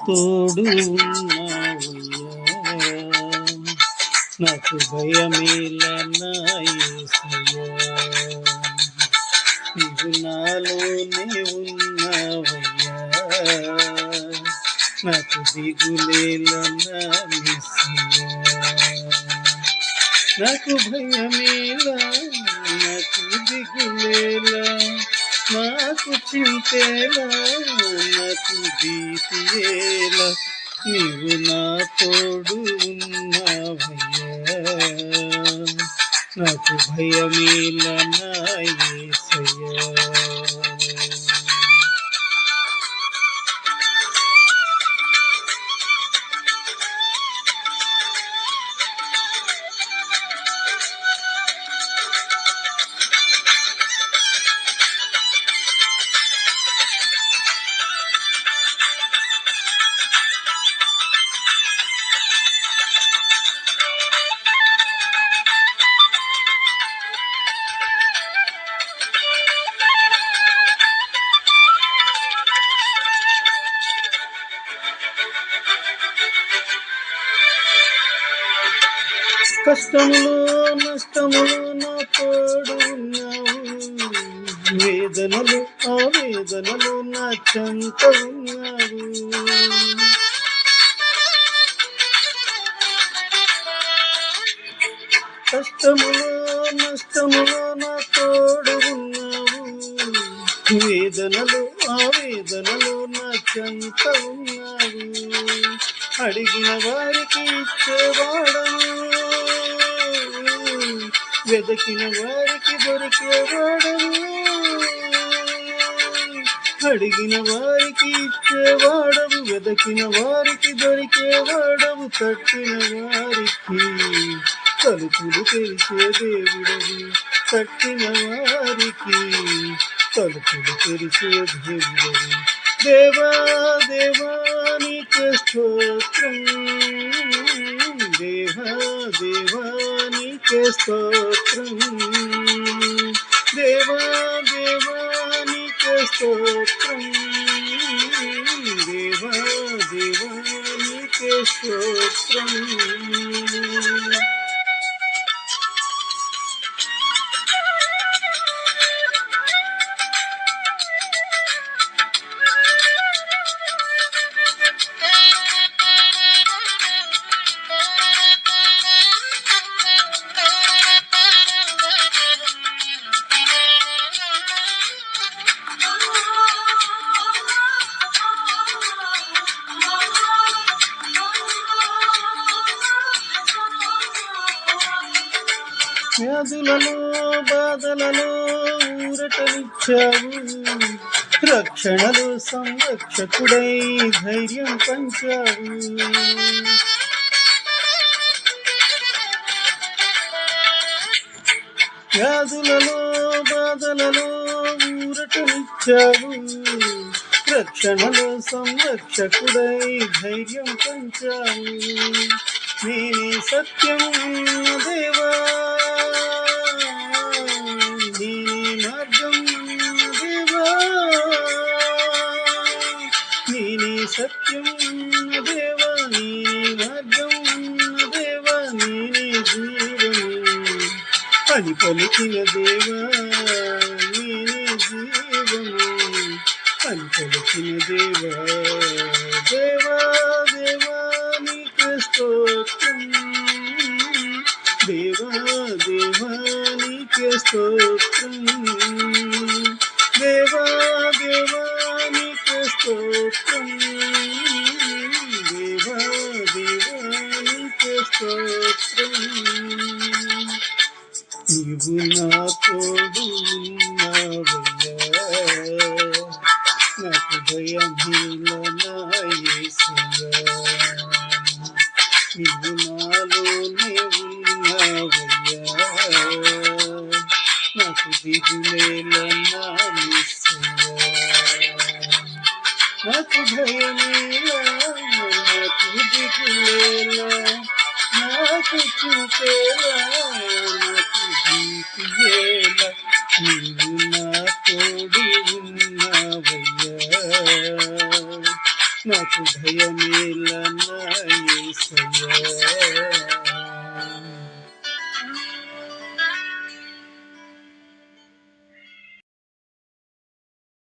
తోడు ఉన్నావయ్యా, నాకు భయమేల నా యేసయ్యా, నీవు నాలోనే ఉన్నావయ్యా, నాకు దిగులేల నా మెస్సియా, నాకు భయమేలా, నాకు దిగులేలా, నాకు చింతేలా, నాకు భీతియేలా, నీవు నా తోడు ఉన్నావయ్యా, నాకు భయమేలా నా యేసయ్యా. కష్టములో నష్టములో నా తోడు ఉన్నావు, వేదనలు ఆవేదనలు నా చెంత ఉన్నావు, కష్టములో నష్టములో నా తోడు ఉన్నావు, వేదనలు ఆవేదనలు నా చెంత ఉన్నావు, అడిగిన వారికి ఇచ్చేవాడను, వెదకిన వారికి దొరికేవాడను, అడిగిన వారికి ఇచ్చేవాడవు, వెదకిన వారికి దొరికేవాడవు, తట్టిన వారికి తలుపులు తెరిచే దేవుడవు, తట్టిన వారికి తలుపులు తెరిచే దేవుడవు. దేవా దేవా నీకే స్తోత్రం, దేవా దేవా నీకే స్తోత్రం, దేవా దేవా నీకే స్తోత్రం, దేవా దేవా నీకే స్తోత్రం. వ్యాధులలో బాధలలో ఊరటనిచ్చావు, రక్షణలో సంరక్షకుడై ధైర్యం పంచావు, వ్యాధులలో బాధలలో ఊరటనిచ్చావు, రక్షణలో సంరక్షకుడై ధైర్యం పంచావు, నేనే సత్యం దేవా, నేనే మార్గం దేవా, నేనే సత్యం దేవా, నేనే మార్గం దేవా, నేనే జీవము అని పలికిన దేవా, నేనే జీవము అని పలికిన దేవా, దేవా దేవా నీకే స్తోత్రం, దేవా దేవా నీకే స్తోత్రం, దేవా దేవా నీకే స్తోత్రం, దేవా దేవా నీకే స్తోత్రం. నీవు నా తోడు ఉన్నావయ్యా, నాకు భయమేల నా యేసయ్యా, నీవు నాలోనే ఉన్నావయ్యా, నాకు దిగులేల నా మెస్సియా, నాకు భయమేలా, నాకు దిగులేలా, నాకు చూపేలా, నాకు భీతియేలా, నీవు నా తోడు ఉన్నావయ్యా, నాకు భయమేల నా యేసయ్యా.